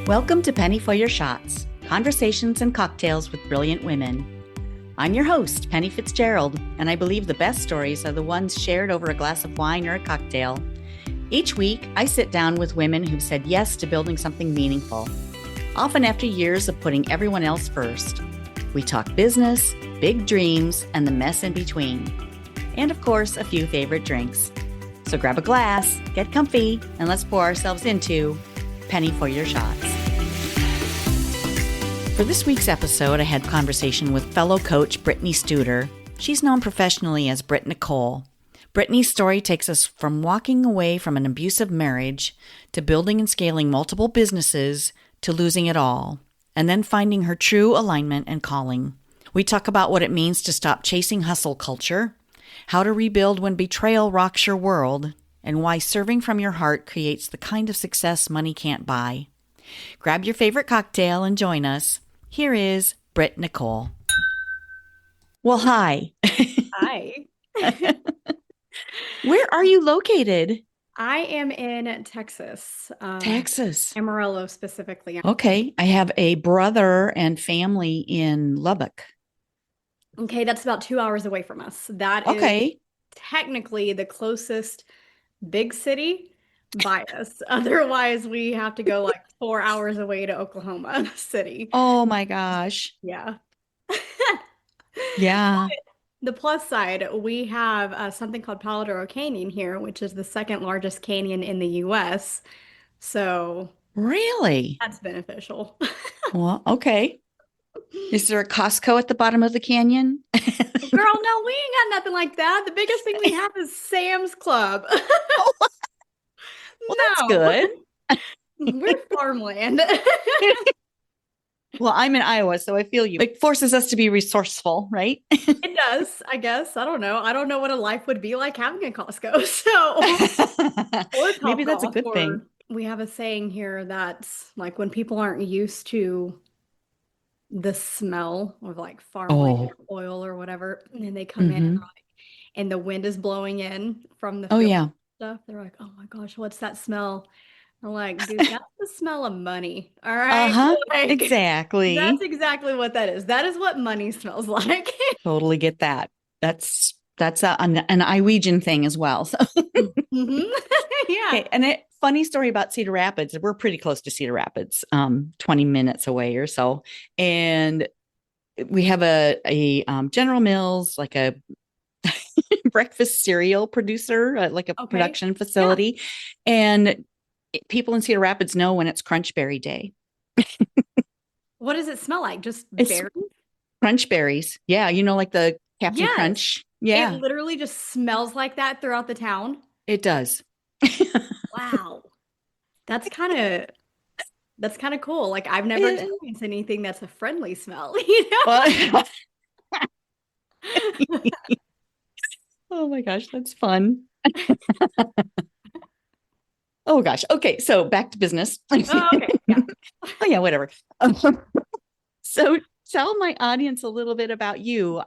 Welcome to Penny for Your Shots, conversations and cocktails with brilliant women. I'm your host, Penny Fitzgerald, and I believe the best stories are the ones shared over a glass of wine or a cocktail. Each week, I sit down with women who've said yes to building something meaningful, often after years of putting everyone else first. We talk business, big dreams, and the mess in between. And of course, a few favorite drinks. So grab a glass, get comfy, and let's pour ourselves into Penny for Your Shots. For this week's episode, I had conversation with fellow coach Brittany Studer. She's known professionally as Britt Nicole. Brittany's story takes us from walking away from an abusive marriage to building and scaling multiple businesses to losing it all, and then finding her true alignment and calling. We talk about what it means to stop chasing hustle culture, how to rebuild when betrayal rocks your world, and why serving from your heart creates the kind of success money can't buy. Grab your favorite cocktail and join us. Here is Britt Nicole. Well, hi. Hi. Where are you located? I am in Texas. Texas. Amarillo specifically. Okay. I have a brother and family in Lubbock. Okay, that's about 2 hours away from us. That is technically the closest big city by us. Otherwise, we have to go like 4 hours away to Oklahoma City. Oh my gosh. Yeah. Yeah. The plus side, we have something called Paladaro Canyon here, which is the second largest canyon in the U.S. So Really? that's beneficial. Well, okay. Is there a Costco at the bottom of the canyon? Girl, no, we ain't got nothing like that. The biggest thing we have is Sam's Club. Well, that's good. We're farmland. Well, I'm in Iowa, so I feel you. It forces us to be resourceful, right? It does, I guess. I don't know. I don't know what a life would be like having a Costco. So maybe that's a good thing. We have a saying here that's like when people aren't used to the smell of like farmland oil or whatever, and they come in and, and the wind is blowing in from the field stuff. They're like, "Oh my gosh, what's that smell?" I'm like, dude, that's the smell of money. All right. Like, exactly. That's exactly what that is. That is what money smells like. Totally get that. That's an Iowegian thing as well. So. Yeah. Okay. And funny story about Cedar Rapids. We're pretty close to Cedar Rapids, 20 minutes away or so. And we have a General Mills, like a breakfast cereal producer, like a production facility. Yeah. And people in Cedar Rapids know when it's Crunch Berry Day. What does it smell like? Just berries? Crunch berries. Yeah. You know, like the Captain Crunch. Yeah. It literally just smells like that throughout the town. It does. Wow. That's kind of cool. Like I've never experienced anything that's a friendly smell, you know? Oh my gosh, that's fun. Oh gosh. Okay, so back to business. Oh, okay. Yeah. Oh yeah, whatever. So tell my audience a little bit about you,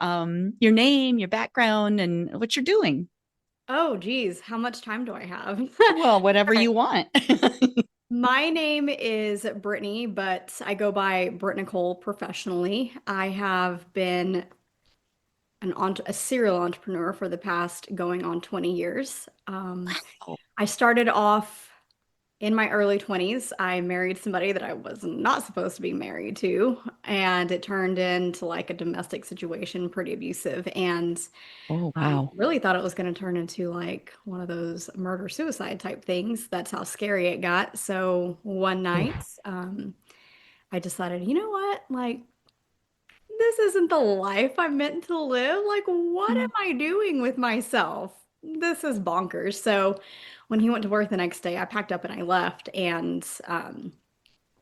your name, your background, and what you're doing. Oh, geez. How much time do I have? Well, whatever you want. My name is Brittany, but I go by Britt Nicole professionally. I have been a serial entrepreneur for the past going on 20 years. I started off in my early 20s. I married somebody that I was not supposed to be married to, and it turned into like a domestic situation, pretty abusive. And really thought it was going to turn into like one of those murder suicide type things. That's how scary it got. So one night, I decided, you know what, like, this isn't the life I'm meant to live. Like, what am I doing with myself? This is bonkers. So when he went to work the next day, I packed up and I left. And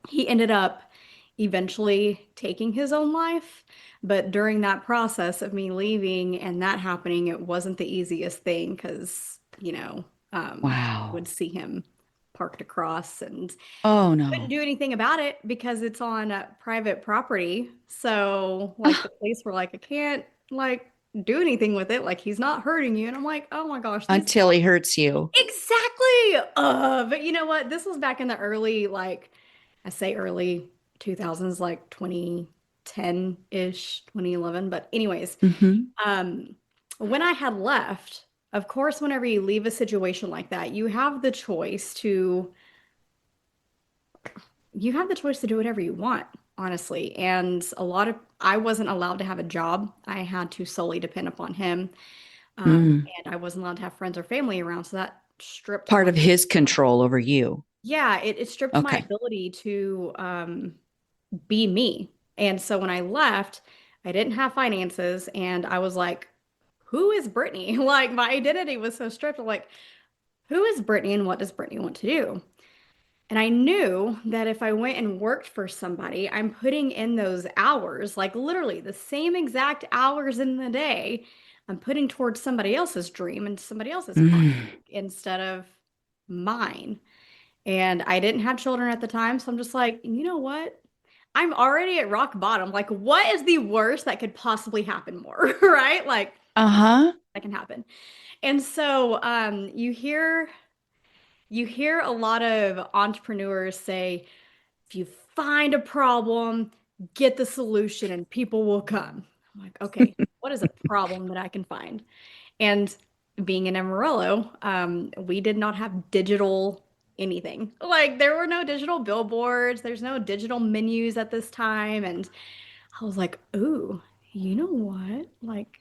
he ended up eventually taking his own life. But during that process of me leaving and that happening, it wasn't the easiest thing because, you know, I would see him parked across and couldn't do anything about it because it's on private property. So like the police were like, I can't like do anything with it. Like he's not hurting you. And I'm like, oh my gosh. Until he hurts you. Exactly. But you know what? This was back in the early like I say early 2000s, like 2010-ish, 2011. But anyways, Mm-hmm. um, when I had left, of course, whenever you leave a situation like that, you have the choice to do whatever you want, honestly. And I wasn't allowed to have a job. I had to solely depend upon him. Mm. And I wasn't allowed to have friends or family around. So that stripped Part my, of his control over you. yeah, it stripped my Okay. ability to be me. And so when I left, I didn't have finances and I was like, who is Brittany? Like my identity was so stripped. I'm like, who is Brittany and what does Brittany want to do? And I knew that if I went and worked for somebody, I'm putting in those hours, like literally the same exact hours in the day, I'm putting towards somebody else's dream and somebody else's project Mm. instead of mine. And I didn't have children at the time, so I'm just like, you know what? I'm already at rock bottom. Like, what is the worst that could possibly happen more, right? Like, Uh-huh. that can happen. And so, you hear a lot of entrepreneurs say, if you find a problem, get the solution and people will come. I'm like, okay, what is a problem that I can find? And being in Amarillo, we did not have digital anything. Like there were no digital billboards, there's no digital menus at this time. And I was like, ooh, you know what? Like,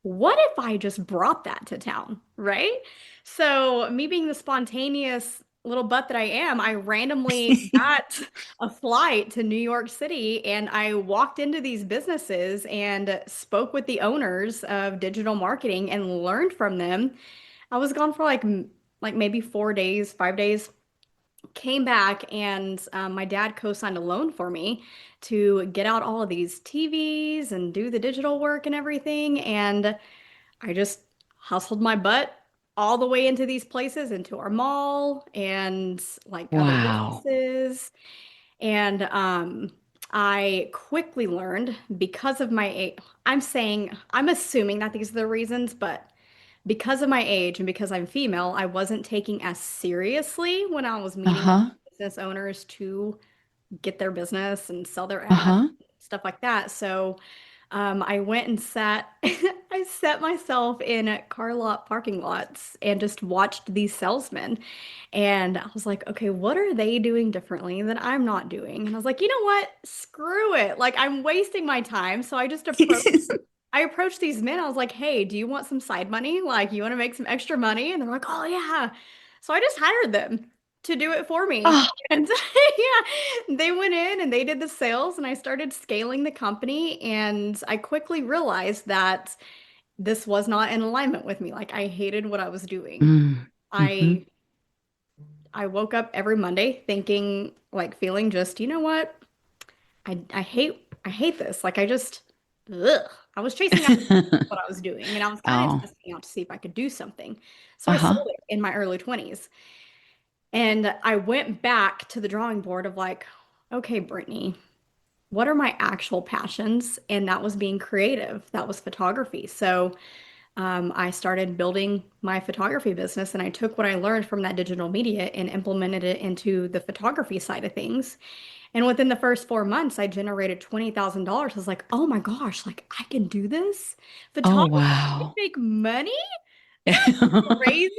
what if I just brought that to town, right? So, me being the spontaneous little butt that I am, I randomly got a flight to New York City and I walked into these businesses and spoke with the owners of digital marketing and learned from them. I was gone for like maybe 4 days, 5 days. Came back and my dad co-signed a loan for me to get out all of these TVs and do the digital work and everything. And I just hustled my butt all the way into these places, into our mall and like other Wow. businesses. And I quickly learned because of my age, I'm assuming that these are the reasons, but because of my age and because I'm female, I wasn't taking as seriously when I was meeting with Uh-huh. business owners to get their business and sell their ads, Uh-huh. stuff like that. So I went and I set myself in car lot parking lots and just watched these salesmen. And I was like, okay, what are they doing differently that I'm not doing? And I was like, you know what? Screw it. Like I'm wasting my time. So I approached these men. I was like, hey, do you want some side money? Like, you want to make some extra money? And they're like, oh, yeah. So I just hired them to do it for me. Oh, And yeah, they went in and they did the sales, and I started scaling the company. And I quickly realized that this was not in alignment with me. Like, I hated what I was doing. mm. Mm-hmm. I I woke up every Monday thinking, like, feeling just, you know what? I hate this. Like, ugh. I was chasing after what I was doing, and I was kind of Oh. testing out to see if I could do something. So I Uh-huh. sold it in my early 20s. And I went back to the drawing board of like, okay, Brittany, what are my actual passions? And that was being creative. That was photography. So I started building my photography business and I took what I learned from that digital media and implemented it into the photography side of things. And within the first 4 months, I generated $20,000. I was like, oh my gosh, like I can do this. Oh, Photography can wow. make money? That's crazy.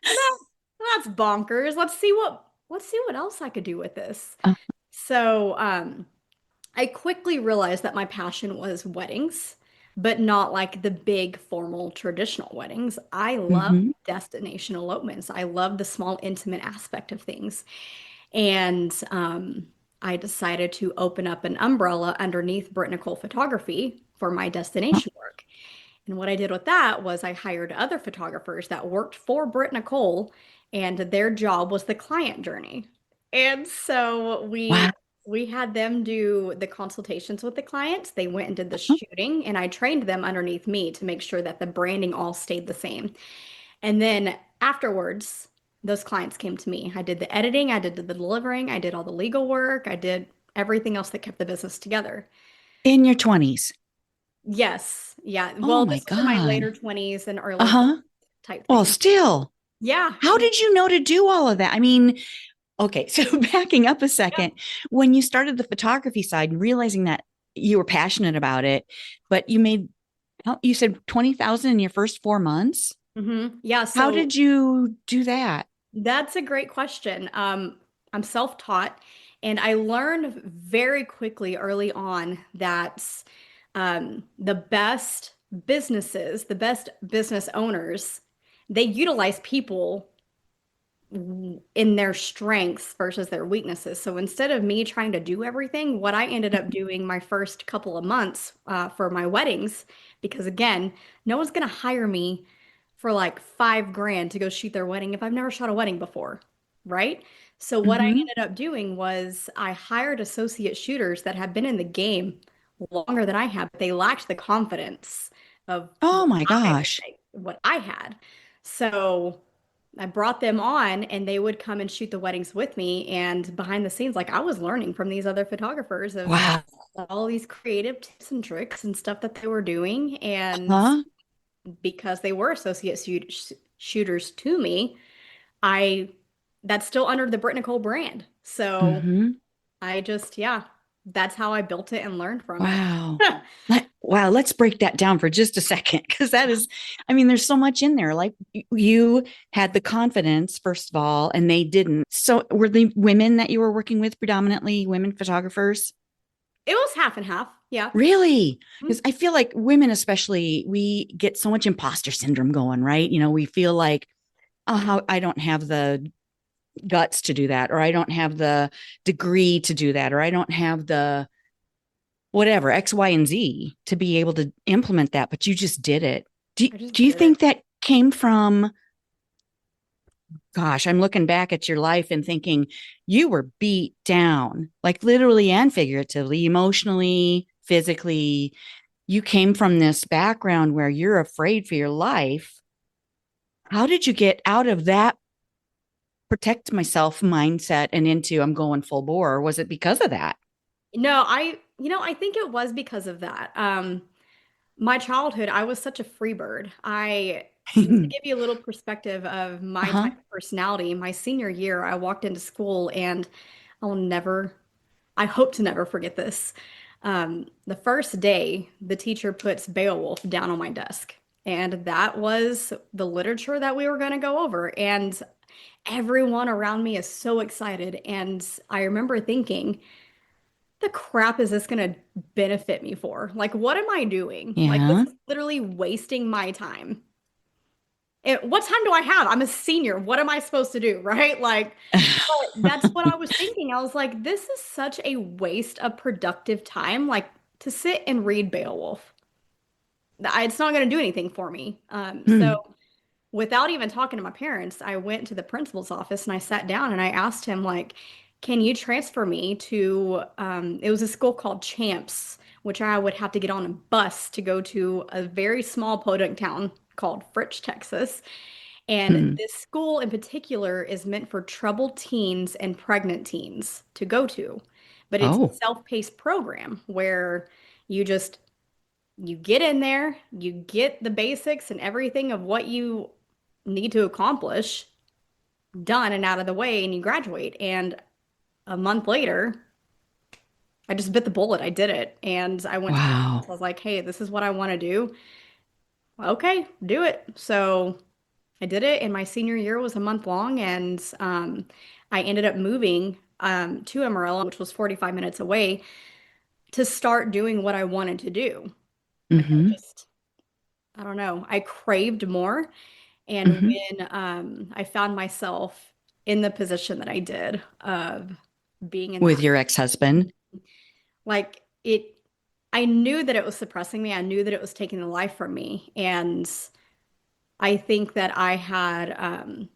That, that's bonkers. Let's see what else I could do with this. Uh, So, I quickly realized that my passion was weddings, but not like the big formal traditional weddings. I love mm-hmm. destination elopements. I love the small intimate aspect of things. And I decided to open up an umbrella underneath Britt Nicole Photography for my destination work. And what I did with that was I hired other photographers that worked for Britt Nicole, and their job was the client journey. And so Wow. we had them do the consultations with the clients. They went and did the shooting, and I trained them underneath me to make sure that the branding all stayed the same. And then afterwards, those clients came to me. I did the editing, I did the delivering, I did all the legal work, I did everything else that kept the business together. In your 20s. Yes. Yeah. Oh Well, my this was in my later God. 20s and early 30s Uh-huh. type Well, thing. still, Yeah. how did you know to do all of that? I mean, Okay, so backing up a second, when you started the photography side, realizing that you were passionate about it, but you made, you said 20,000 in your first 4 months. Yeah, How so did you do that? that's a great question. I'm self-taught, and I learned very quickly early on that the best businesses, the best business owners, they utilize people in their strengths versus their weaknesses. So instead of me trying to do everything, what I ended up doing my first couple of months for my weddings, because again, no one's going to hire me for like 5 grand to go shoot their wedding if I've never shot a wedding before, right? So what I Mm-hmm. ended up doing was I hired associate shooters that have been in the game longer than I have, but they lacked the confidence of Oh my gosh. what I had. So I brought them on and they would come and shoot the weddings with me. And behind the scenes, like I was learning from these other photographers of Wow. all these creative tips and tricks and stuff that they were doing. And Huh? because they were shooters to me, I that's still under the Brit Nicole brand. So Mm-hmm. I just, yeah, that's how I built it and learned from it. Wow. Wow, let's break that down for just a second because that is, I mean, there's so much in there. Like you had the confidence, first of all, and they didn't. So were the women that you were working with predominantly women photographers? It was half and half. Yeah. Really? Mm, Because I feel like women, especially, we get so much imposter syndrome going, right? We feel like, oh, I don't have the guts to do that, or I don't have the degree to do that, or I don't have the whatever X, Y, and Z to be able to implement that, but you just did it. Do, I just do you did it. think that came from, gosh, I'm looking back at your life and thinking you were beat down, like literally and figuratively, emotionally, physically. You came from this background where you're afraid for your life. How did you get out of that protect myself mindset and into I'm going full bore? Or was it because of that? No, I think it was because of that. My childhood, I was such a free bird. I Just to give you a little perspective of my Uh-huh. type of personality, my senior year, I walked into school and I'll never, I hope to never forget this. The first day, the teacher puts Beowulf down on my desk, and that was the literature that we were going to go over. And everyone around me is so excited. And I remember thinking, the crap is this going to benefit me for? Like, what am I doing? Like, this Yeah. is literally wasting my time. What time do I have? I'm a senior. What am I supposed to do? Right? Like, but that's what I was thinking. I was like, this is such a waste of productive time. Like, to sit and read Beowulf. It's not going to do anything for me. So Hmm. without even talking to my parents, I went to the principal's office and I sat down and I asked him, like, can you transfer me to, it was a school called Champs, which I would have to get on a bus to go to a very small podunk town called Fritch, Texas. And Hmm. this school in particular is meant for troubled teens and pregnant teens to go to. But it's a Oh, self-paced program where you just you get in there, you get the basics and everything of what you need to accomplish done and out of the way, and you graduate. And a month later, I just bit the bullet. I did it. And I went to the wow. I was like, hey, this is what I want to do. Okay, do it. So I did it, and my senior year was a month long, and I ended up moving to Amarillo, which was 45 minutes away, to start doing what I wanted to do. Like Mm-hmm. I don't know, I craved more. And Mm-hmm. when I found myself in the position that I did of being in With that, your ex-husband. like it, I knew that it was suppressing me. I knew that it was taking the life from me. And I think that I had,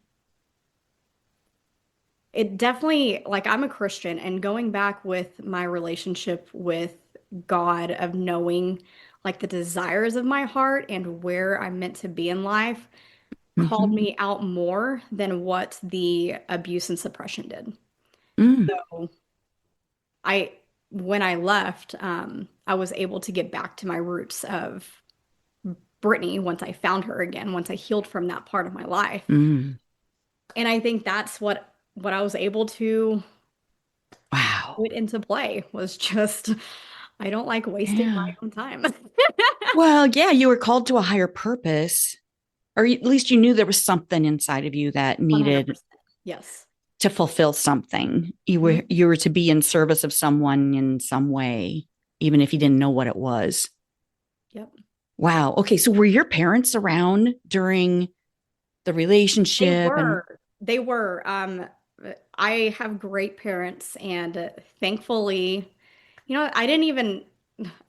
it definitely, like I'm a Christian, and going back with my relationship with God, of knowing like the desires of my heart and where I'm meant to be in life, called Mm-hmm. me out more than what the abuse and suppression did. Mm. So I, when I left, I was able to get back to my roots of Brittany once I found her again, once I healed from that part of my life. Mm. And I think that's what what I was able to Wow. put into play was just, I don't like wasting my Yeah. own time. Well, yeah, you were called to a higher purpose, or at least you knew there was something inside of you that needed 100%. Yes. to fulfill something. You were Mhm. you were to be in service of someone in some way, even if you didn't know what it was. Yep. Wow. Okay, so were your parents around during the They relationship and were. They were. I have great parents, and thankfully, I didn't even,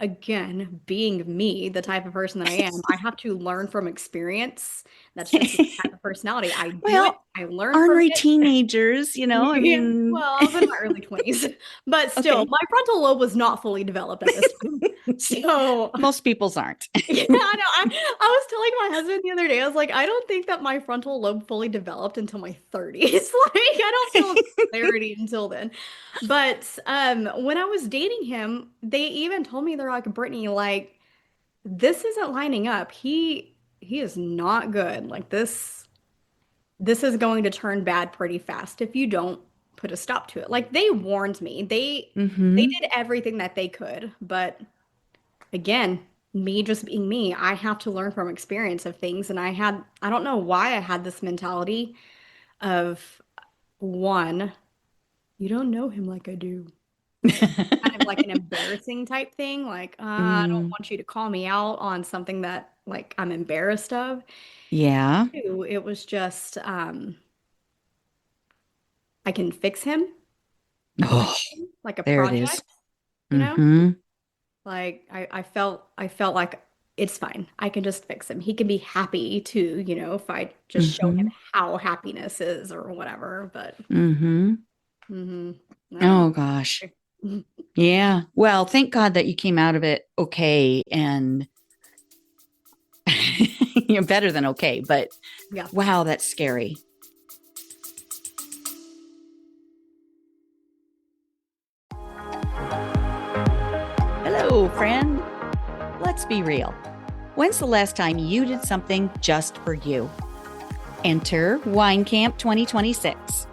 again, being me, the type of person that I am, I have to learn from experience. That's just my type of personality. I do it, well, I learn from ornery it. teenagers, I Yeah, mean, well, I was in my early 20s, but still, okay. my frontal lobe was not fully developed at this time. So, Most people's aren't. yeah, I know. I was telling my husband the other day, I was like, I don't think that my frontal lobe fully developed until my 30s. Like, I don't feel clarity until then. But when I was dating him, they even told me, they're like, Brittany, like, this isn't lining up. He is not good. Like this is going to turn bad pretty fast if you don't put a stop to it. Like they warned me. They Mm-hmm. did everything that they could, but again, me just being me, I have to learn from experience of things. And I don't know why I had this mentality of one, you don't know him like I do. Like kind of like an embarrassing type thing. Like, I don't Mm, want you to call me out on something that like I'm embarrassed of. yeah. Two, it was just, I can fix him Oh, like a there it is. project, you know? Mm-hmm. Like I felt like it's fine. I can just fix him. He can be happy too, if I just show him Mm-hmm. how happiness is or whatever. But Mm-hmm. I don't Oh gosh. know. Yeah. Well, thank God that you came out of it okay and better than okay, but Yeah. wow, that's scary. Hello, friend. Let's be real. When's the last time you did something just for you? Enter Wine Camp 2026.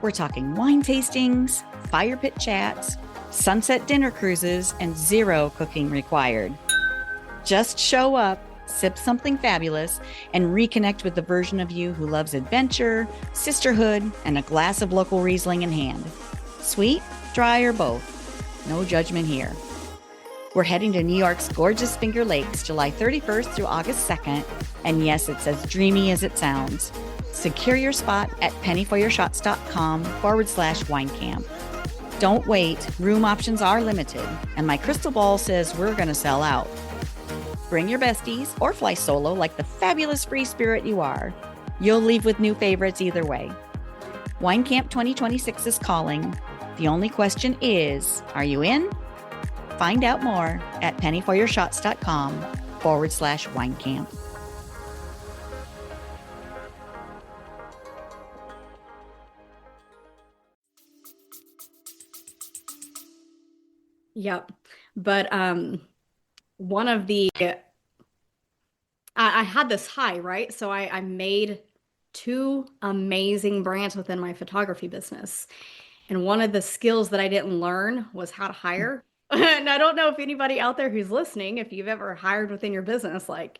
We're talking wine tastings, fire pit chats, sunset dinner cruises, and zero cooking required. Just show up, sip something fabulous, and reconnect with the version of you who loves adventure, sisterhood, and a glass of local Riesling in hand. Sweet, dry, or both. No judgment here. We're heading to New York's gorgeous Finger Lakes July 31st through August 2nd. And yes, it's as dreamy as it sounds. Secure your spot at pennyforyourshots.com/wine camp. Don't wait, room options are limited, and my crystal ball says we're going to sell out. Bring your besties or fly solo like the fabulous free spirit you are. You'll leave with new favorites either way. Wine Camp 2026 is calling. The only question is, are you in? Find out more at pennyforyourshots.com/wine camp. Yep. But one of the I had this high, right? So I made two amazing brands within my photography business. And one of the skills that I didn't learn was how to hire. And I don't know if anybody out there who's listening, if you've ever hired within your business, like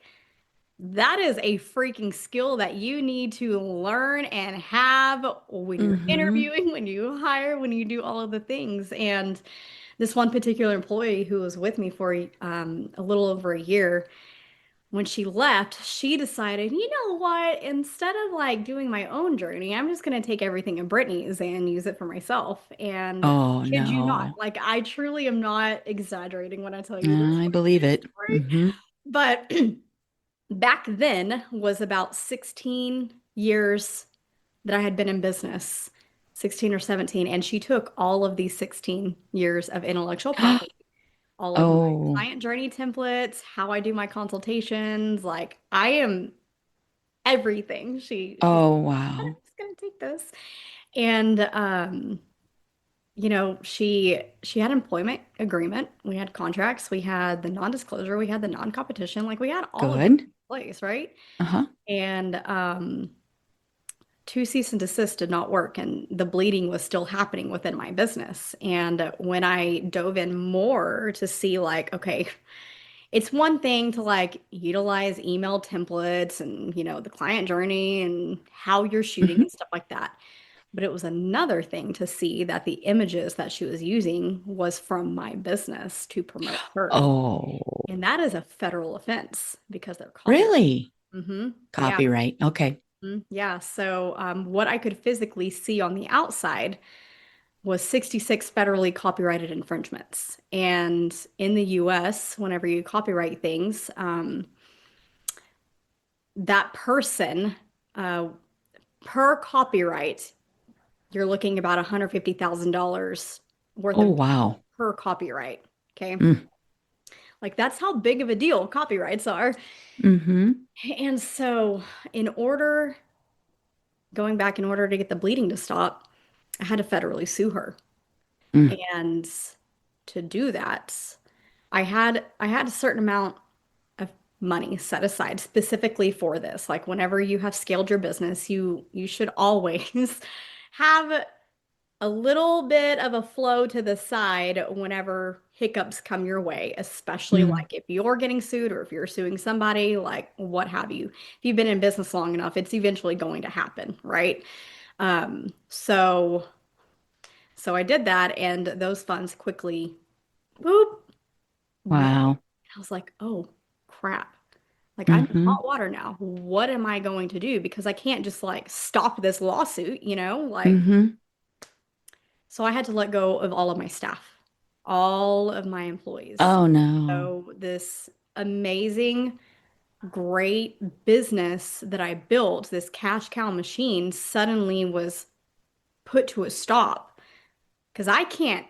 that is a freaking skill that you need to learn and have when you're Mm-hmm. interviewing, when you hire, when you do all of the things. And this one particular employee who was with me for a little over a year, when she left, she decided, you know what? Instead of like doing my own journey, I'm just going to take everything in Brittany's and use it for myself. And Oh, kid you not, no. like I truly am not exaggerating when I tell you this I believe it. story. Mm-hmm. But back then was about 16 years that I had been in business, 16 or 17. And she took all of these 16 years of intellectual property, all of my Oh, client journey templates, how I do my consultations. Like I am everything. She's oh, like, I'm wow. just gonna take this. And she had employment agreement, we had contracts, we had the non-disclosure, we had the non-competition, like we had all of it Good. in place, right? Uh-huh. And two cease and desist did not work, and the bleeding was still happening within my business. And when I dove in more to see, like, okay, it's one thing to like utilize email templates and, the client journey and how you're shooting Hmm. and stuff like that. But it was another thing to see that the images that she was using was from my business to promote her. Oh, And that is a federal offense because they're copyright. really? Yeah. Copyright. Okay. Yeah. So, what I could physically see on the outside was 66 federally copyrighted infringements. And in the US, whenever you copyright things, that person, uh, per copyright, you're looking about $150,000 worth Oh, of wow. per copyright. Okay. Mm. Like that's how big of a deal copyrights are. Mm-hmm. And so, in order, going back in order to get the bleeding to stop, I had to federally sue her. Mm. And to do that, I had a certain amount of money set aside specifically for this. Like whenever you have scaled your business, you should always have a little bit of a flow to the side whenever hiccups come your way, especially Mm. like if you're getting sued or if you're suing somebody, like what have you. If you've been in business long enough, it's eventually going to happen, right? So I did that, and those funds quickly, boop, went. Wow. I was like, oh crap. Like I'm in Mm-hmm. hot water now. What am I going to do? Because I can't just like stop this lawsuit, like Mm-hmm. so I had to let go of all of my staff, all of my employees. Oh, no. So this amazing, great business that I built, this cash cow machine, suddenly was put to a stop because I can't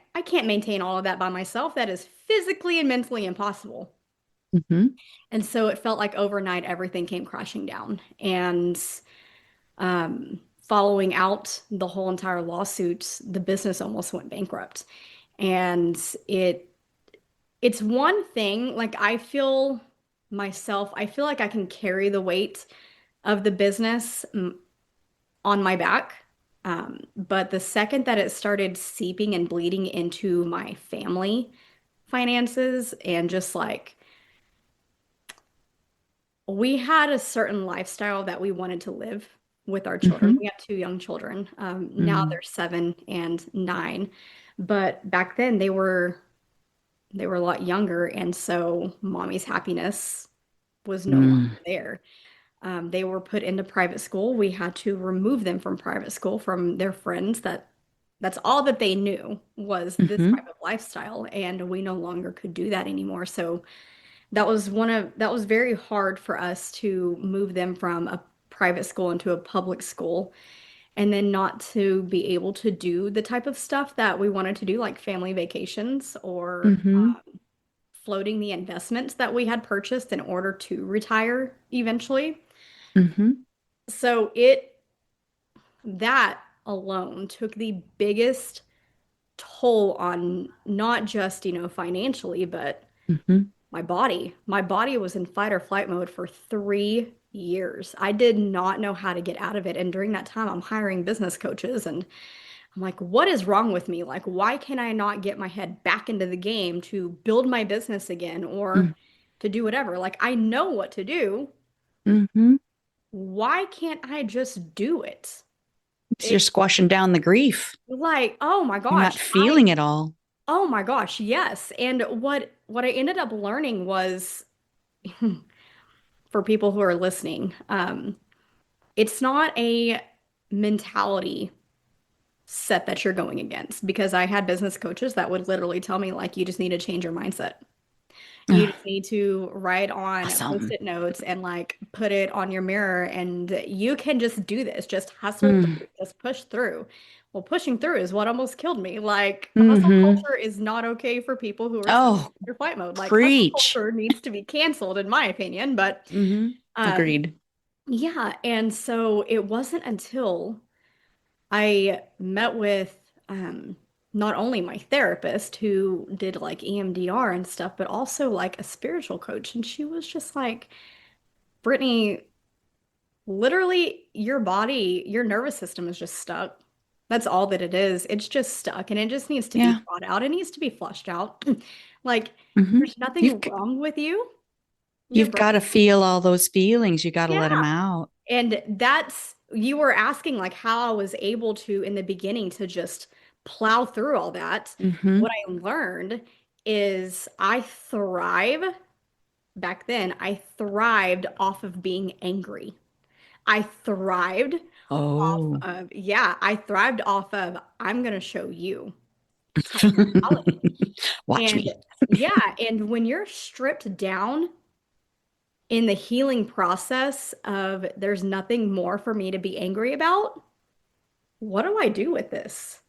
maintain all of that by myself. That is physically and mentally impossible. Mm-hmm. And so it felt like overnight everything came crashing down. And following out the whole entire lawsuit, the business almost went bankrupt. And it's one thing, like I feel like I can carry the weight of the business on my back. But the second that it started seeping and bleeding into my family finances and just like we had a certain lifestyle that we wanted to live with our children. Mm-hmm. We have two young children. Now Mm. they're 7 and 9, but back then they were a lot younger, and so mommy's happiness was no Mm. longer there. They were put into private school. We had to remove them from private school from their friends. That's all that they knew was this Mm-hmm. type of lifestyle, and we no longer could do that anymore. So that was very hard for us to move them from a private school into a public school and then not to be able to do the type of stuff that we wanted to do, like family vacations or Mm-hmm. floating the investments that we had purchased in order to retire eventually. Mm-hmm. So that alone took the biggest toll on not just, financially, but Mm-hmm. my body. My body was in fight or flight mode for 3 years. I did not know how to get out of it. And during that time, I'm hiring business coaches and I'm like, what is wrong with me? Like, why can I not get my head back into the game to build my business again or to do whatever? Like, I know what to do. Mm-hmm. Why can't I just do it? You're It's squashing down the grief. like, oh my You're not gosh, feeling it all. oh my gosh, yes. And what I ended up learning was for people who are listening, it's not a mentality set that you're going against because I had business coaches that would literally tell me like you just need to change your mindset. You Ugh, just need to write on awesome. post-it notes and like put it on your mirror and you can just do this. Just hustle Mm. through, just push through. Well, pushing through is what almost killed me. Like hustle Mm-hmm. culture is not okay for people who are stuck Oh, in fight mode. Like hustle preach. culture needs to be canceled in my opinion, but Mm-hmm. um Agreed. yeah, and so it wasn't until I met with not only my therapist who did like EMDR and stuff, but also like a spiritual coach. And she was just like, Brittany, literally your body, your nervous system is just stuck. That's all that it is. It's just stuck and it just needs to be Yeah. brought out. It needs to be flushed out. Like Hmm. there's nothing You've wrong with you. Your you've brain, got to feel all those feelings. You got to yeah. let them out. And that's, you were asking like how I was able to in the beginning to just plow through all that. What Hmm. I learned is I thrive, back then, I thrived off of being angry. I thrived off Oh. of, yeah, I thrived off of, I'm going to show you type mentality. Watch And me. yeah, and when you're stripped down in the healing process of there's nothing more for me to be angry about, what do I do with this?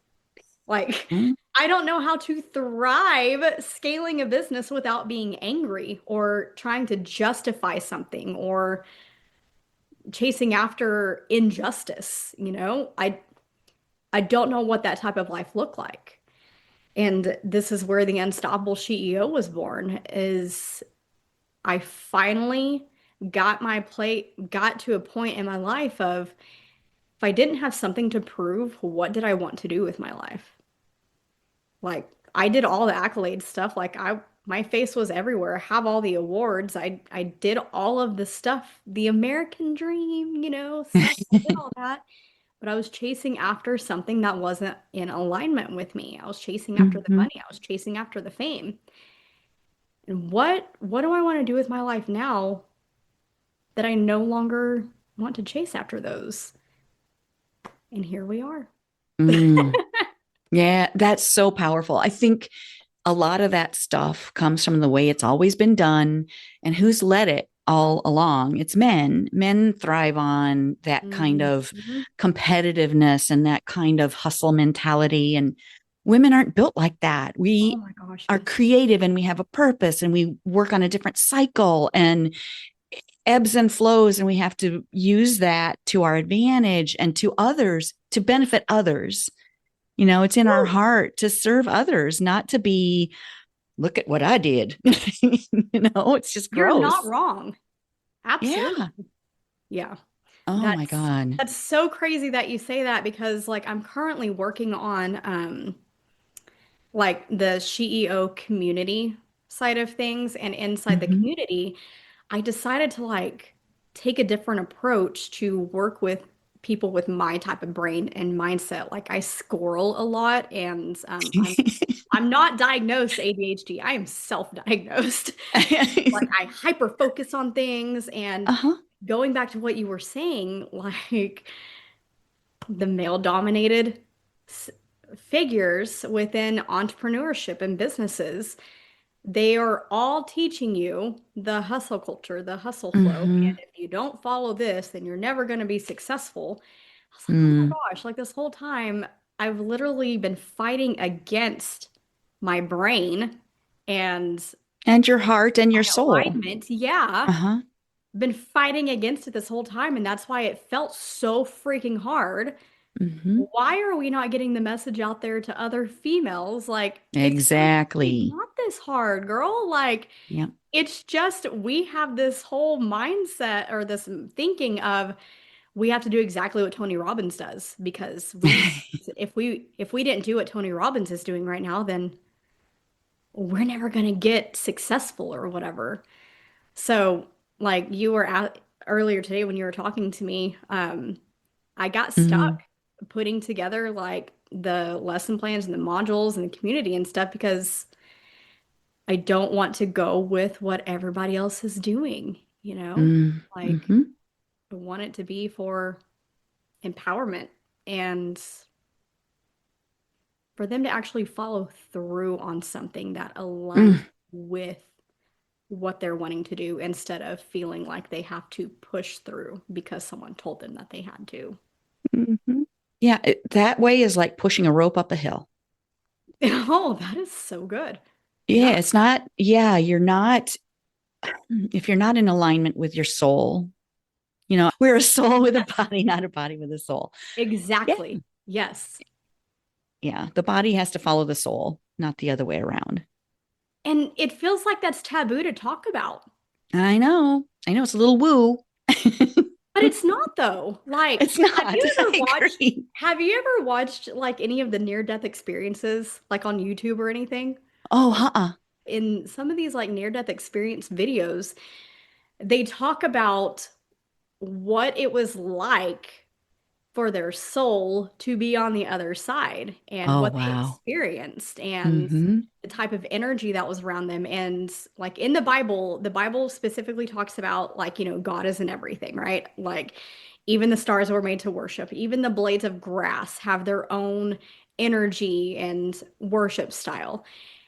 Like, Mm. I don't know how to thrive scaling a business without being angry or trying to justify something or chasing after injustice, you know? I don't know what that type of life looked like. And this is where the Unstoppable CEO was born, is I finally got to a point in my life of if I didn't have something to prove, what did I want to do with my life? Like I did all the accolade stuff. Like my face was everywhere. I have all the awards. I did all of the stuff, the American dream, you know, stuff. I did all that. But I was chasing after something that wasn't in alignment with me. I was chasing after the Hmm. money. I was chasing after the fame. And what do I want to do with my life now that I no longer want to chase after those? And here we are. Mm. Yeah, that's so powerful. I think a lot of that stuff comes from the way it's always been done and who's led it all along. It's men. Men thrive on that kind of Mhm. competitiveness and that kind of hustle mentality. And women aren't built like that. Oh We my gosh, are yes. creative and we have a purpose and we work on a different cycle and ebbs and flows. And we have to use that to our advantage and to others to benefit others. It's in our Woo! heart to serve others, not to be look at what I did. It's just You're not gross. wrong. Yeah. Absolutely. Yeah. Oh my That's God. that's so crazy that you say that because like I'm currently working on like the CEO community side of things and inside the Hmm. community, I decided to like take a different approach to work with people with my type of brain and mindset. Like I squirrel a lot and I'm not diagnosed ADHD. I am self-diagnosed. Like I hyper focus on things and Uh-huh. going back to what you were saying, like the male dominated figures within entrepreneurship and businesses, they are all teaching you the hustle culture, the hustle flow. And Hmm. if you don't follow this, then you're never going to be successful. I was like, oh my Mm. gosh, like this whole time, I've literally been fighting against my brain and And your heart and your my soul. alignment. Yeah, Uh-huh. been fighting against it this whole time. And that's why it felt so freaking hard. Hmm. Why are we not getting the message out there to other females? Like, it's actually Exactly. not this hard, girl. Like, Yep. it's just we have this whole mindset or this thinking of we have to do exactly what Tony Robbins does because we if we didn't do what Tony Robbins is doing right now, then we're never going to get successful or whatever. So, like you were out earlier today when you were talking to me, I got stuck Hmm. putting together like the lesson plans and the modules and the community and stuff because I don't want to go with what everybody else is doing, you know? Like Hmm. I want it to be for empowerment and for them to actually follow through on something that aligns Mm. with what they're wanting to do instead of feeling like they have to push through because someone told them that they had to. Hmm. Yeah, that way is like pushing a rope up a hill. Oh, that is so good. Yeah, Yeah, it's not, yeah, you're not, if you're not in alignment with your soul, we're a soul with a body, not a body with a soul. Yeah. exactly. Yes. Yeah. The body has to follow the soul, not the other way around. And it feels like that's taboo to talk about. I know. I know it's a little woo. But it's not though. Like, It's not. I agree. have you ever watched like any of the near-death experiences like on YouTube or anything? Oh, Like uh-uh. in some of these like near-death experience videos, they talk about what it was like for their soul to be on the other side and Oh, what they wow. experienced and Mm-hmm. the type of energy that was around them. And like in the Bible specifically talks about like, God is in everything, right? Like even the stars were made to worship, even the blades of grass have their own energy and worship style.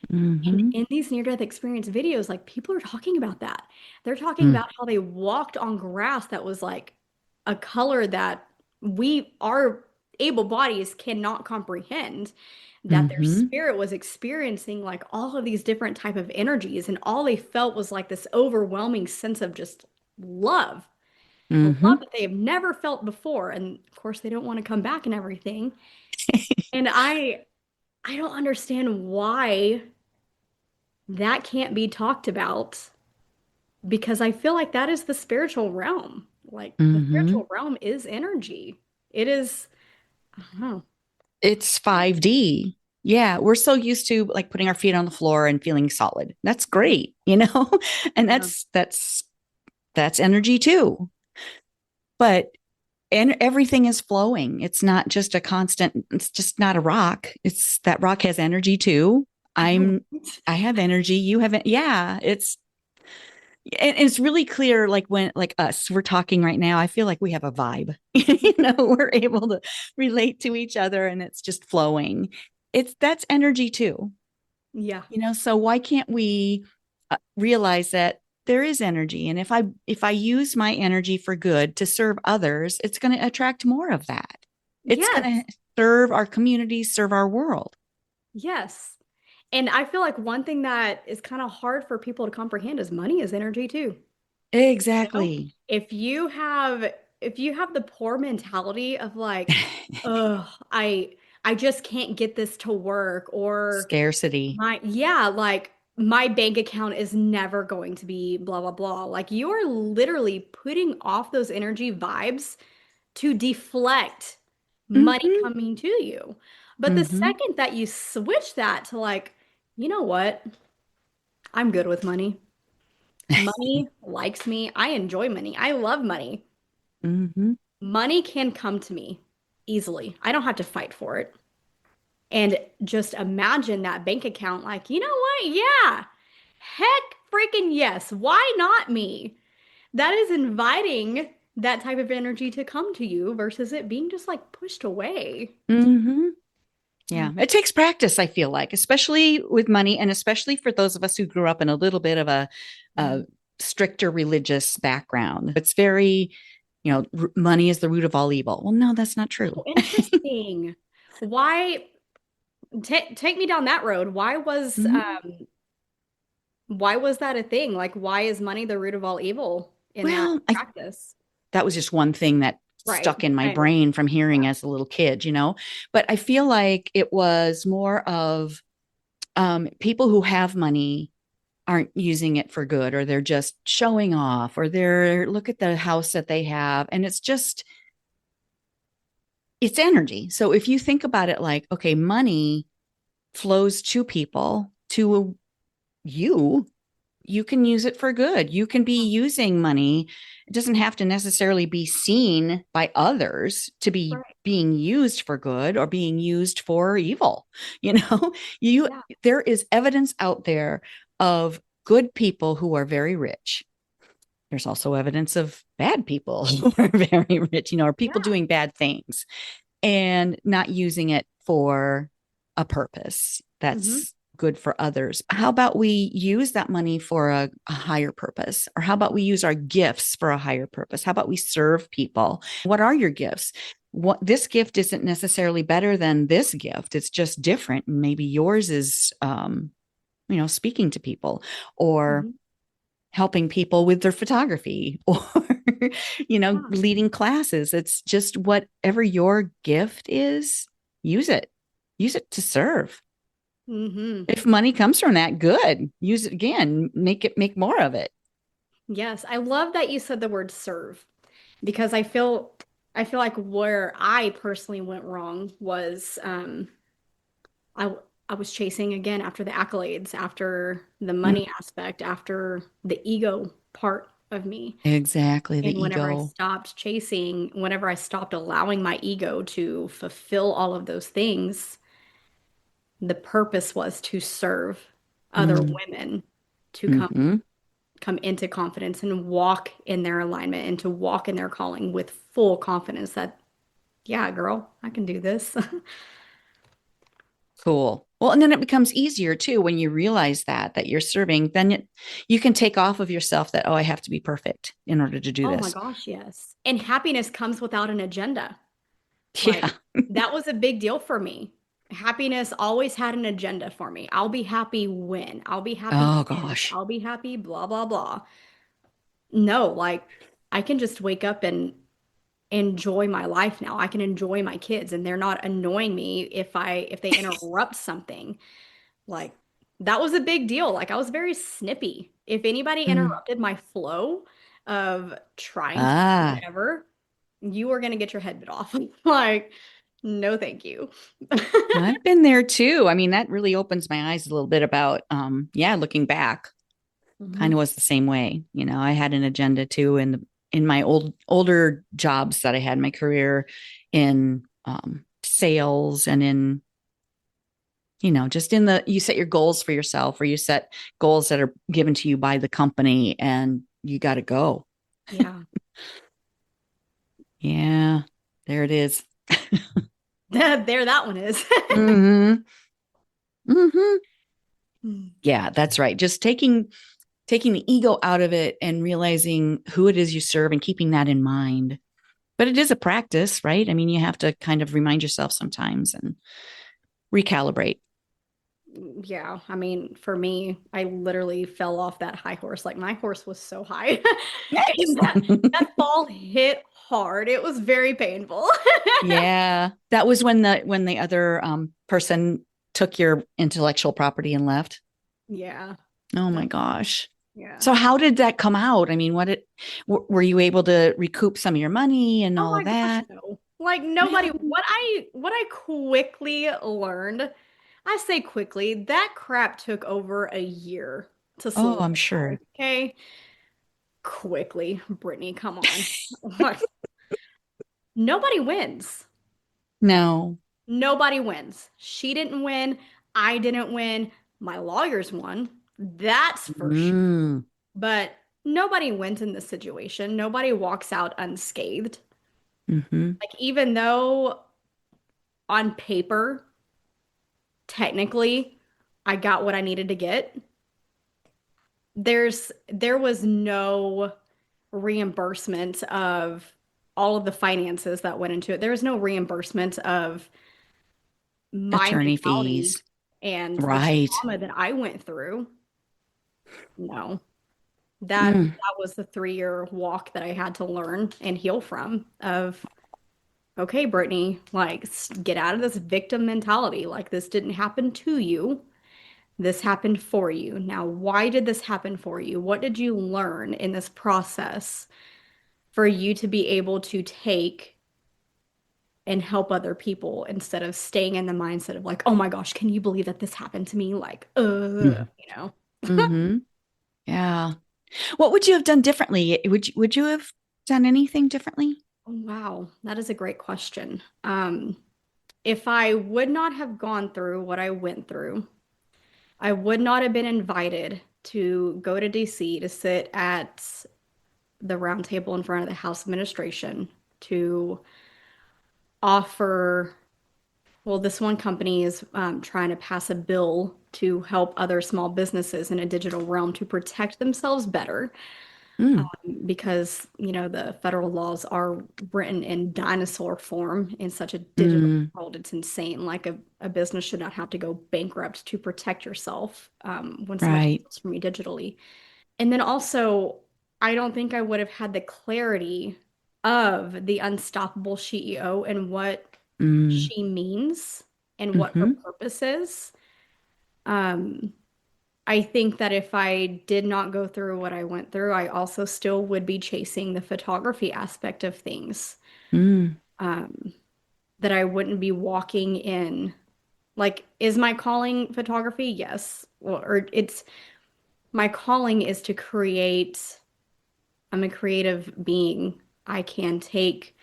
And Mm-hmm. in these near-death experience videos, like people are talking about that. They're talking Mm. about how they walked on grass that was like a color that our able bodies cannot comprehend, that their Mm-hmm. spirit was experiencing like all of these different type of energies, and all they felt was like this overwhelming sense of just love, a love Mm-hmm. that they have never felt before. And of course, they don't want to come back and everything. And I don't understand why that can't be talked about because I feel like that is the spiritual realm. Like the Mm-hmm. spiritual realm is energy. It is, I don't know. It's 5D. Yeah, we're so used to like putting our feet on the floor and feeling solid. That's great, And Yeah. that's energy too. But and everything is flowing. It's not just a constant, it's just not a rock. It's that rock has energy too. I know. I'm I have energy, you haven't. Yeah, and it's really clear like when like us we're talking right now, I feel like we have a vibe. We're able to relate to each other and it's just flowing. It's That's energy too. Yeah. So why can't we realize that there is energy, and if I use my energy for good to serve others, it's going to attract more of that. It's going Yes. to serve our community, serve our world. Yes. And I feel like one thing that is kind of hard for people to comprehend is money is energy too. You know, Exactly. if you have the poor mentality of like, oh, I just can't get this to work, or Scarcity. like my bank account is never going to be blah blah blah. Like you are literally putting off those energy vibes to deflect money Mm-hmm. coming to you. But the Mm-hmm. second that you switch that to like, you know what? I'm good with money. Money likes me. I enjoy money. I love money. Mm-hmm. Money can come to me easily. I don't have to fight for it. And just imagine that bank account like, you know what? Yeah. Heck freaking yes. Why not me? That is inviting that type of energy to come to you versus it being just like pushed away. Mm-hmm. Yeah. Yeah, it takes practice, I feel like, especially with money, and especially for those of us who grew up in a little bit of a Mhm. stricter religious background. It's very, money is the root of all evil. Well, no, that's not true. Oh, interesting. Why take me down that road? Mhm. Why was that a thing? Like why is money the root of all evil in that Well, practice? that was just one thing that Right. stuck in my I understand. brain from hearing Yeah. as a little kid. But I feel like it was more of people who have money aren't using it for good, or they're just showing off, or they're look at the house that they have, and it's energy. So if you think about it like, okay, money flows to people, to you, you can use it for good. You can be using money. It doesn't have to necessarily be seen by others to be Right. being used for good or being used for evil. You know, you Yeah. there is evidence out there of good people who are very rich. There's also evidence of bad people who are very rich, or people Yeah. doing bad things and not using it for a purpose Hmm. that's good for others. How about we use that money for a higher purpose? Or how about we use our gifts for a higher purpose? How about we serve people? What are your gifts? What This gift isn't necessarily better than this gift. It's just different. Maybe yours is speaking to people, or Hmm. helping people with their photography, or Yeah. leading classes. It's just whatever your gift is, use it. Use it to serve. Hmm. If money comes from that, good. Use it again. Make more of it. Yes. I love that you said the word serve because I feel like where I personally went wrong was I I was chasing again after the accolades, after the Mm, money aspect, after the ego part of me. exactly. And The ego. whenever I stopped allowing my ego to fulfill all of those things, the purpose was to serve other Mm, women to mm-hmm. come into confidence and walk in their alignment and to walk in their calling with full confidence that, yeah, girl, I can do this. Cool. Well, and then it becomes easier too when you realize that you're serving, then you can take off of yourself that, oh, I have to be perfect in order to do Oh my this. gosh, yes. And happiness comes without an agenda. Like Yeah. that was a big deal for me. Happiness always had an agenda for me. I'll be happy when, I'll be happy Oh if, gosh. I'll be happy, blah, blah, blah. No, like I can just wake up and enjoy my life now. I can enjoy my kids and they're not annoying me if they interrupt something. Like that was a big deal. Like I was very snippy. If anybody Mm. interrupted my flow of trying to do Ah, whatever, you are going to get your head bit off. Like, no, thank you. I've been there too. I mean, that really opens my eyes a little bit about, yeah, looking back, kind Mhm. of was the same way. I had an agenda too in my older jobs that I had in my career in sales and in just you set your goals for yourself or you set goals that are given to you by the company and you got to go. Yeah. Yeah, there it is. There that one is. Mm-hmm. Mm-hmm. Mm. Yeah, that's right. Just taking the ego out of it and realizing who it is you serve and keeping that in mind. But it is a practice, right? I mean, you have to kind of remind yourself sometimes and recalibrate. Yeah, I mean, for me, I literally fell off that high horse. Like my horse was so high. And that fall hit hard. It was very painful. Yeah, that was when the other person took your intellectual property and left. Yeah. Oh my That, gosh. yeah. So how did that come out? I mean, were you able to recoup some of your money and Oh all my of gosh, that? no. Like nobody, Really? what I quickly learned, I say quickly, that crap took over a year to Oh, solidify. I'm sure. Okay. Quickly, Brittany, come on. Like, nobody wins. No. Nobody wins. She didn't win. I didn't win. My lawyers won. That's for sure. Mm, But nobody wins in this situation. Nobody walks out unscathed. mm-hmm. Like, even though on paper, technically, I got what I needed to get, there was no reimbursement of all of the finances that went into it. There was no reimbursement of my Attorney mentality fees. and the Right. trauma that I went through. No, that Mm, was the 3 year walk that I had to learn and heal from of, okay, Brittany, like get out of this victim mentality. Like this didn't happen to you. This happened for you. Now, why did this happen for you? What did you learn in this process for you to be able to take and help other people instead of staying in the mindset of like, oh my gosh, can you believe that this happened to me? Like, mm, you know. mm-hmm. Yeah. What would you have done differently? Would you have done anything differently? Oh, wow, that is a great question. If I would not have gone through what I went through, I would not have been invited to go to DC to sit at the round table in front of the House administration to offer. Well, this one company is trying to pass a bill to help other small businesses in a digital realm to protect themselves better Mm, because, the federal laws are written in dinosaur form in such a digital mm, world. It's insane. Like a business should not have to go bankrupt to protect yourself when somebody right. steals from you digitally. And then also, I don't think I would have had the clarity of the unstoppable CEO and what she means and what her Mm-hmm. purpose is. Um, I think that if I did not go through what I went through, I also still would be chasing the photography aspect of things. Mm, Um, that I wouldn't be walking in. Like, is my calling photography? Yes. Well, or it's my calling is to create. I'm a creative being. I can take,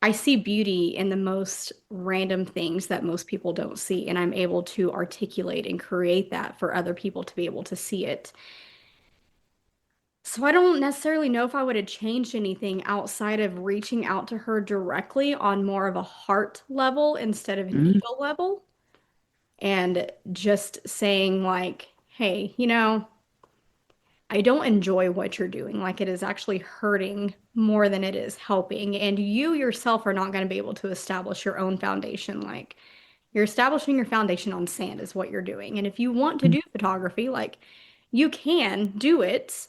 I see beauty in the most random things that most people don't see, and I'm able to articulate and create that for other people to be able to see it. So I don't necessarily know if I would have changed anything outside of reaching out to her directly on more of a heart level instead of an mm, ego level, and just saying like, hey, I don't enjoy what you're doing. Like it is actually hurting more than it is helping. And you yourself are not going to be able to establish your own foundation. Like you're establishing your foundation on sand is what you're doing. And if you want to mm, do photography, like you can do it.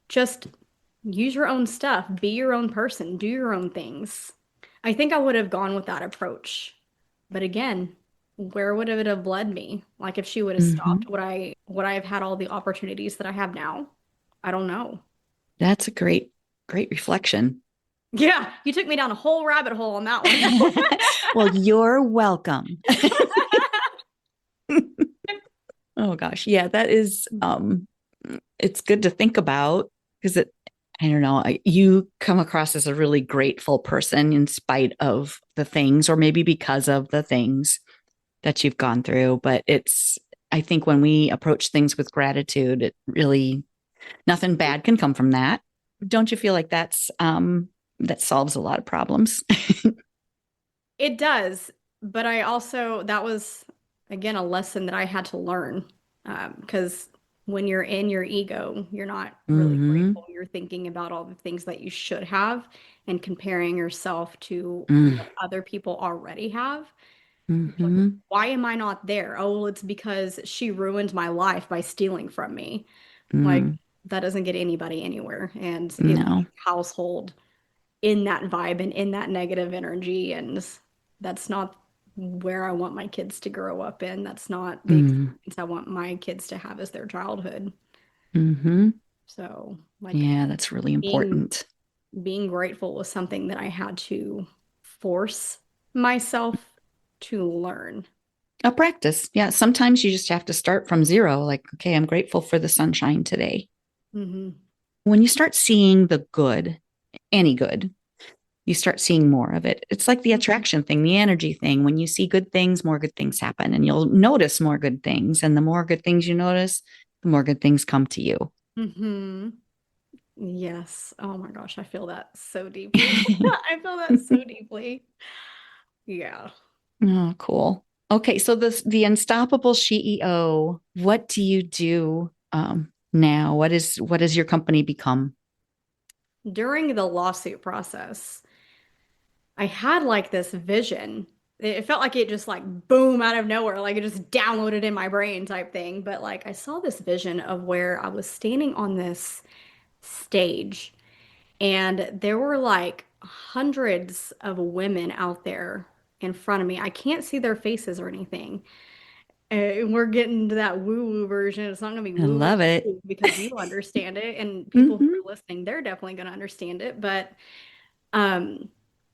Just use your own stuff, be your own person, do your own things. I think I would have gone with that approach. But again, where would it have led me? Like if she would have mhm. stopped, would I have had all the opportunities that I have now? I don't know. That's a great reflection. Yeah, you took me down a whole rabbit hole on that one. Well, you're welcome. Oh gosh. Yeah, that is it's good to think about because I don't know, you come across as a really grateful person in spite of the things or maybe because of the things that you've gone through, but it's I think when we approach things with gratitude, it really nothing bad can come from that. Don't you feel like that solves a lot of problems? It does, but I also, that was again a lesson that I had to learn. Because when you're in your ego, you're not really Hmm. grateful. You're thinking about all the things that you should have and comparing yourself to Mm, what other people already have. You're like, hmm. why am I not there? Oh, well, it's because she ruined my life by stealing from me. Like, Mm, that doesn't get anybody anywhere. And in no. my household, in that vibe and in that negative energy. And that's not where I want my kids to grow up in. That's not the Mm, experience I want my kids to have as their childhood. hmm. So, like Yeah, that's really being important. being grateful was something that I had to force myself to learn. A practice. Yeah, sometimes you just have to start from zero. Like, okay, I'm grateful for the sunshine today. Hmm. When you start seeing the good, any good, you start seeing more of it. It's like the attraction thing, the energy thing. When you see good things, more good things happen, and you'll notice more good things. And the more good things you notice, the more good things come to you. Hmm. Yes. Oh my gosh, I feel that so deeply. I feel that so deeply. Yeah. Oh, cool. Okay, so the unstoppable CEO. What do you do now? What has your company become? During the lawsuit process, I had like this vision. It felt like it just like boom out of nowhere, like it just downloaded in my brain type thing. But like I saw this vision of where I was standing on this stage and there were like hundreds of women out there in front of me. I can't see their faces or anything. We're getting to that woo-woo version. It's not going to be I woo-woo love it. because you understand it, and people who Hmm. are listening, they're definitely going to understand it. But um,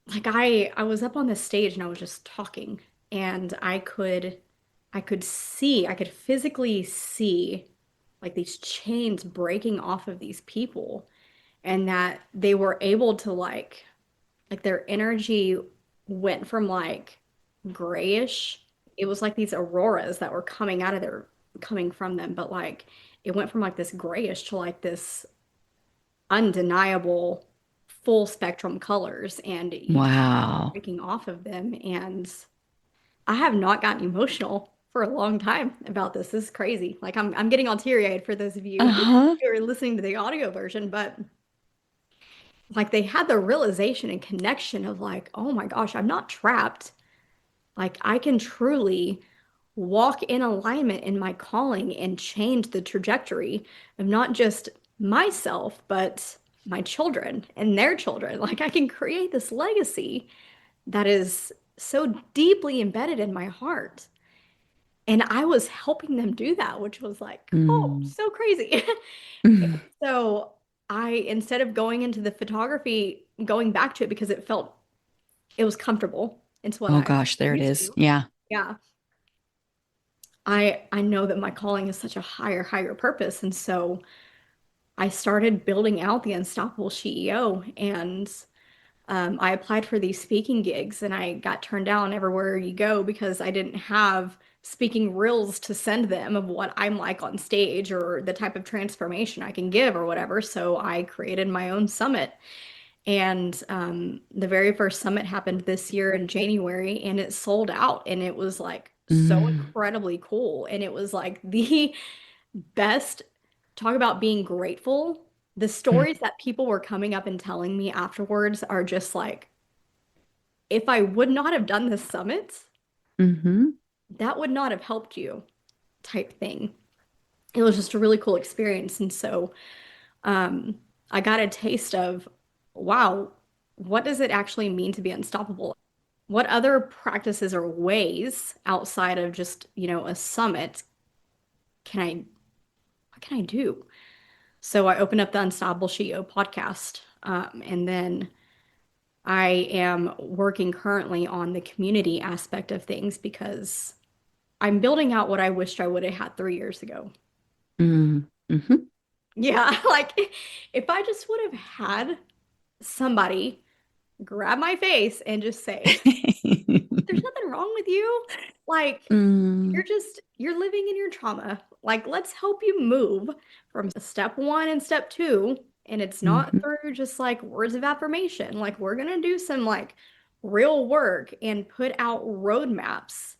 like I was up on the stage and I was just talking and I could see, I could physically see like these chains breaking off of these people and that they were able to like their energy went from like grayish. It was like these auroras that were coming from them, but like it went from like this grayish to like this undeniable full spectrum colors and you could Wow. breaking off of them. And I have not gotten emotional for a long time about this. This is crazy. Like I'm getting all teary-eyed for those of you Uh-huh. who are listening to the audio version, but like they had the realization and connection of like, oh my gosh, I'm not trapped. Like I can truly walk in alignment in my calling and change the trajectory of not just myself, but my children and their children. Like I can create this legacy that is so deeply embedded in my heart. And I was helping them do that, which was like, oh, Mm. so crazy. Mm. So instead of going into the photography, going back to it because it was comfortable. It's what Oh I'm gosh, there it used is. to. Yeah. Yeah. I know that my calling is such a higher purpose. And so I started building out the Unstoppable CEO, and I applied for these speaking gigs and I got turned down everywhere you go because I didn't have speaking reels to send them of what I'm like on stage or the type of transformation I can give or whatever. So I created my own summit. And the very first summit happened this year in January and it sold out. And it was like so Mm. incredibly cool. And it was like the best talk about being grateful. The stories that people were coming up and telling me afterwards are just like, if I would not have done this summit, Mm-hmm. that would not have helped you type thing. It was just a really cool experience. And so um, I got a taste of, wow, what does it actually mean to be unstoppable? What other practices or ways outside of just, a summit can what can I do? So I opened up the Unstoppable CEO podcast. And then I am working currently on the community aspect of things because I'm building out what I wished I would have had 3 years ago. Mm. Mm-hmm. Yeah, like if I just would have had somebody grab my face and just say, there's nothing wrong with you. Like, Mm. you're living in your trauma. Like, let's help you move from step one and step two. And it's not Mm-hmm. through just like words of affirmation. Like, we're going to do some like real work and put out roadmaps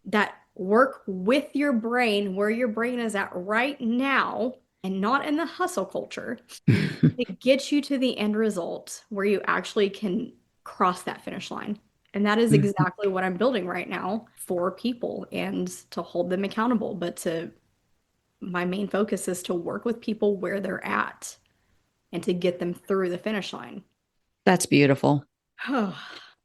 that work with your brain where your brain is at right now and not in the hustle culture to get you to the end result where you actually can cross that finish line. And that is Mhm. exactly what I'm building right now for people and to hold them accountable. But my main focus is to work with people where they're at and to get them through the finish line. That's beautiful. Oh,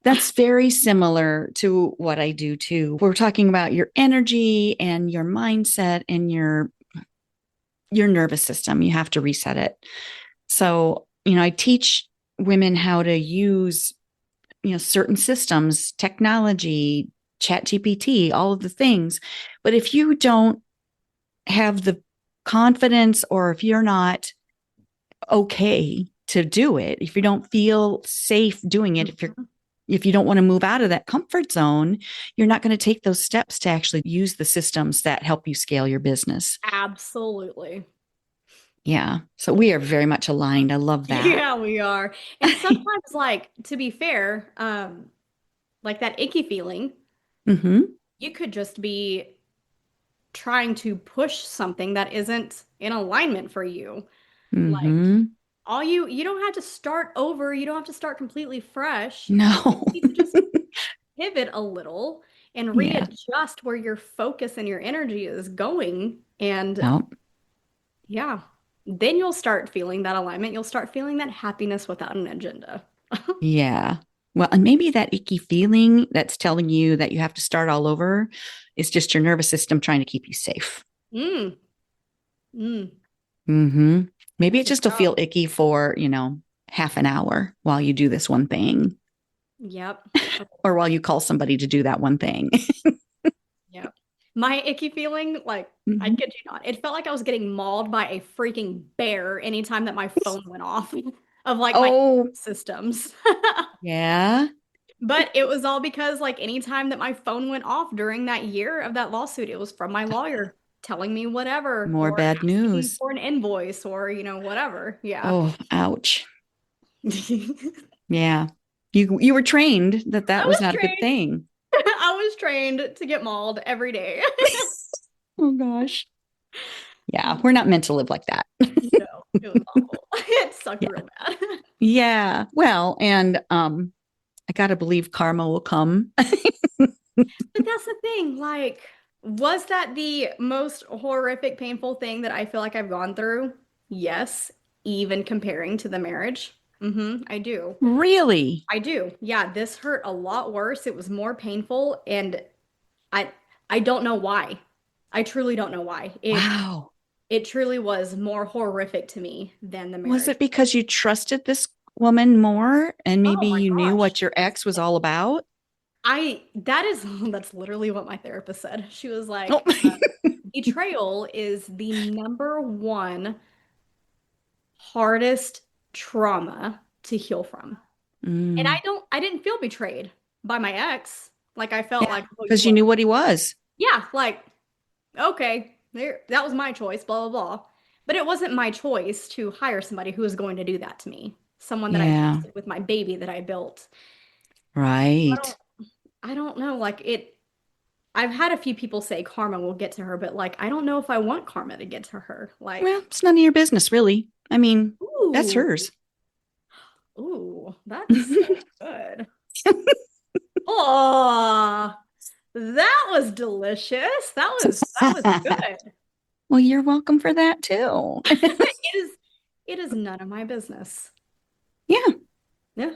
That's very similar to what I do too. We're talking about your energy and your mindset and your nervous system. You have to reset it. So, I teach women how to use, certain systems, technology, chat GPT, all of the things. But if you don't have the confidence or if you're not okay to do it, if you don't feel safe doing it, if you don't want to move out of that comfort zone, you're not going to take those steps to actually use the systems that help you scale your business. absolutely. Yeah. So we are very much aligned. I love that. Yeah, we are. And sometimes, like, to be fair, like that icky feeling, Mm-hmm. you could just be trying to push something that isn't in alignment for you. Like Mm-hmm. you don't have to start over, you don't have to start completely fresh. You No. need to just pivot a little and Yeah. readjust where your focus and your energy is going. And No. yeah, then you'll start feeling that alignment. You'll start feeling that happiness without an agenda. Yeah. Well, and maybe that icky feeling that's telling you that you have to start all over is just your nervous system trying to keep you safe. Mm, mm, Mm-hmm. Maybe it there you just will feel go. icky for, half an hour while you do this one thing Yep. or while you call somebody to do that one thing. Yep. My icky feeling, like, I Mhm. kid you not, it felt like I was getting mauled by a freaking bear anytime that my phone went off of like my Oh, systems. yeah. But it was all because, like, anytime that my phone went off during that year of that lawsuit, it was from my lawyer telling me whatever More or bad asking news. for an invoice or, whatever. Yeah. Oh, ouch. I Yeah. You were trained that that was was not a good trained. thing. I was trained to get mauled every day. Oh gosh. Yeah, we're not meant to live like that. No, it was awful. It sucked Yeah. real bad. Yeah. Well, and I got to believe karma will come. But that's the thing. Like, was that the most horrific, painful thing that I feel like I've gone through? Yes, even comparing to the marriage. I do. Really? I do. Yeah, this hurt a lot worse. It was more painful. And I I don't know why. I truly don't know why. Wow. It truly was more horrific to me than the Was marriage. it because you trusted this woman more and maybe Oh my you knew gosh. what your ex was all about? That is, that's literally what my therapist said. She was Oh. like, betrayal is the number one hardest trauma to heal from. And Mm, I didn't feel betrayed by my ex. Like I felt yeah, like, oh, you because you love knew me. what he was. Yeah, like, okay, there, that was my choice, blah, blah, blah. But it wasn't my choice to hire somebody who was going to do that to me. Someone that I Yeah, trusted with my baby that I built. I right. don't, I don't know. Like it, I've had a few people say karma will get to her, but like, I don't know if I want karma to get to her. Well, Like, it's none of your business, really. I mean, that's ooh, hers. ooh, that's so good. Oh, that was delicious. That was good. Well, you're welcome for that too. It is none of my business. Yeah, Yeah,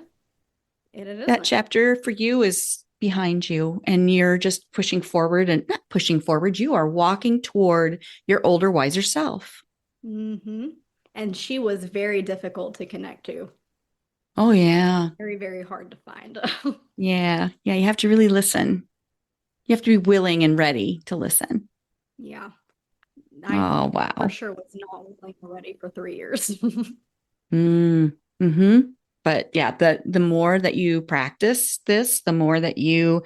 it that isn't. chapter for you is behind you, and you're just pushing forward and not pushing forward. You are walking toward your older, wiser self. Hmm. And she was very difficult to connect to. Oh, yeah. Very, very hard to find. Yeah. Yeah. You have to really listen. You have to be willing and ready to listen. Yeah, I Oh, for wow. sure was not willing or ready for 3 years. Mm, hmm. But yeah, the more that you practice this, the more that you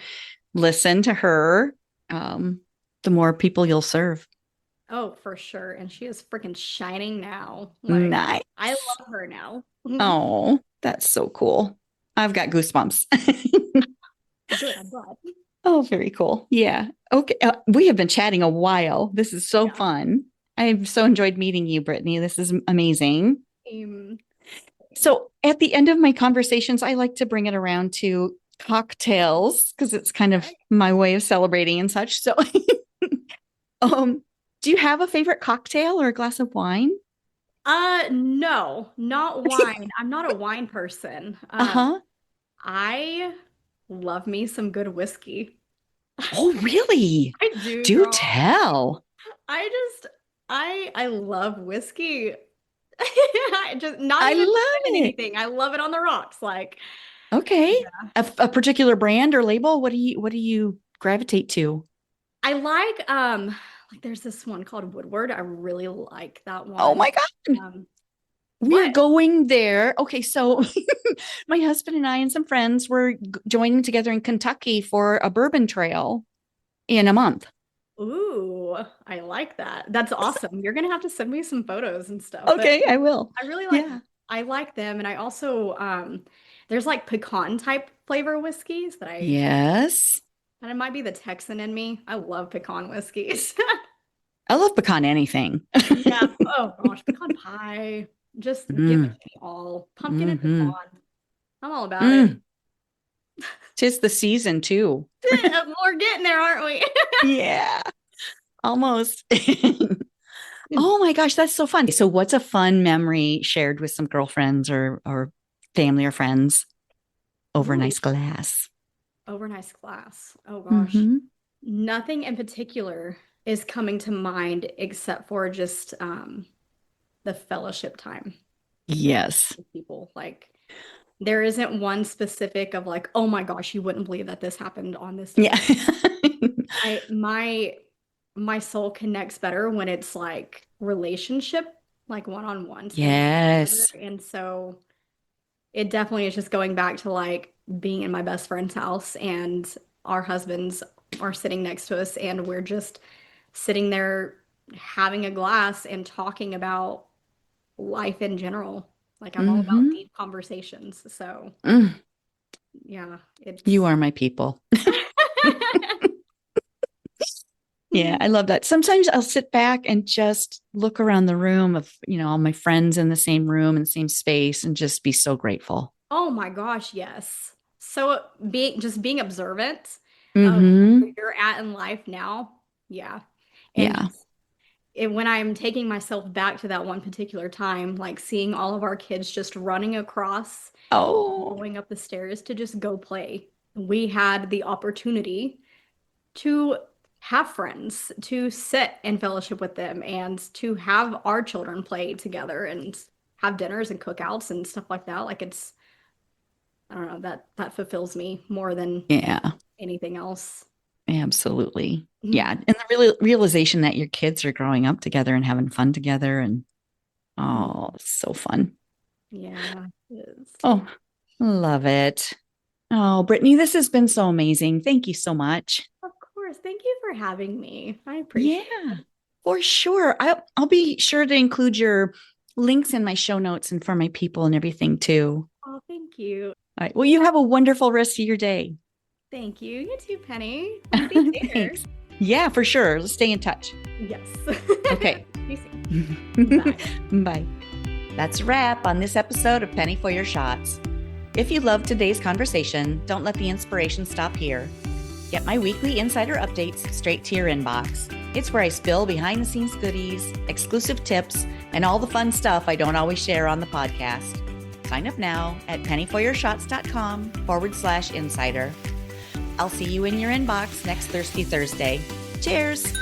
listen to her, um, the more people you'll serve. Oh, for sure. And she is freaking shining now. Like, I Nice. love her now. Oh, that's so cool. I've got goosebumps. Good, I'm glad. Oh, very cool. Yeah. Okay. We have been chatting a while. This is so Yeah. fun. I've so enjoyed meeting you, Brittany. This is amazing. Same, same. So, at the end of my conversations, I like to bring it around to cocktails because it's kind of Okay. my way of celebrating and such. So, um, do you have a favorite cocktail or a glass of wine? No, not wine. I'm not a wine person. Uh-huh. I love me some good whiskey. Oh, really? I do, Do girl. tell. I just I love whiskey. I just not I even love in it. anything. I love it on the rocks. Like, Okay. yeah. A particular brand or label? What do you gravitate to? I like there's this one called Woodward. I really like that Oh one. my God. Um, We're but going there. Okay, so my husband and I and some friends were joining together in Kentucky for a bourbon trail in a month. ooh, I like that. That's awesome. You're gonna have to send me some photos and stuff. But Okay, I will. I really like Yeah. I like them, and I also there's like pecan type flavor whiskeys Yes. and it might be the Texan in me. I love pecan whiskeys. I love pecan anything. Yeah. Oh gosh, pecan pie. Just give it Mm, to me all. Pumpkin and hmm. pecan. I'm all about it. Mm. Tis the season too. We're getting there, aren't we? Yeah, almost. Oh my gosh, that's so fun. So what's a fun memory shared with some girlfriends or family or friends over a Ooh, nice glass? overnight class. Oh gosh. Mm-hmm. Nothing in particular is coming to mind except for just the fellowship time Yes. with people. Like there isn't one specific of like, oh my gosh, you wouldn't believe that this happened on this Yeah. day. I my soul connects better when it's like relationship, like one-on-one spending time together. Yes. And so it definitely is just going back to like being in my best friend's house and our husbands are sitting next to us and we're just sitting there having a glass and talking about life in general. Like I'm all about Mm-hmm. deep conversations. So Mm. yeah, You it's are my people. Yeah, I love that. Sometimes I'll sit back and just look around the room of, all my friends in the same room in the same space and just be so grateful. Oh my gosh, yes. So being observant of where Mm-hmm. you're at in life now, yeah. And Yeah. just when I'm taking myself back to that one particular time, like seeing all of our kids just running across, Oh, going up the stairs to just go play. We had the opportunity to have friends, to sit and fellowship with them, and to have our children play together and have dinners and cookouts and stuff like that. Like I don't know, that fulfills me more than Yeah, anything else. absolutely. Mhm. Yeah. And the realization that your kids are growing up together and having fun together. And oh, it's so fun. Yeah, it is. Oh, love it. Oh, Brittany, this has been so amazing. Thank you so much. Of course. Thank you for having me. I Yeah, appreciate it. for sure. I'll be sure to include your links in my show notes and for my people and everything too. Oh, thank you. All right. Well, you have a wonderful rest of your day. Thank you. You too, Penny. We'll speak later. Thanks. Yeah, for sure. Let's stay in touch. Yes. Okay. You soon. Bye. Bye. That's a wrap on this episode of Penny for Your Shots. If you loved today's conversation, don't let the inspiration stop here. Get my weekly insider updates straight to your inbox. It's where I spill behind the scenes goodies, exclusive tips, and all the fun stuff I don't always share on the podcast. Sign up now at pennyforyourshots.com/insider. I'll see you in your inbox next Thirsty Thursday. Cheers!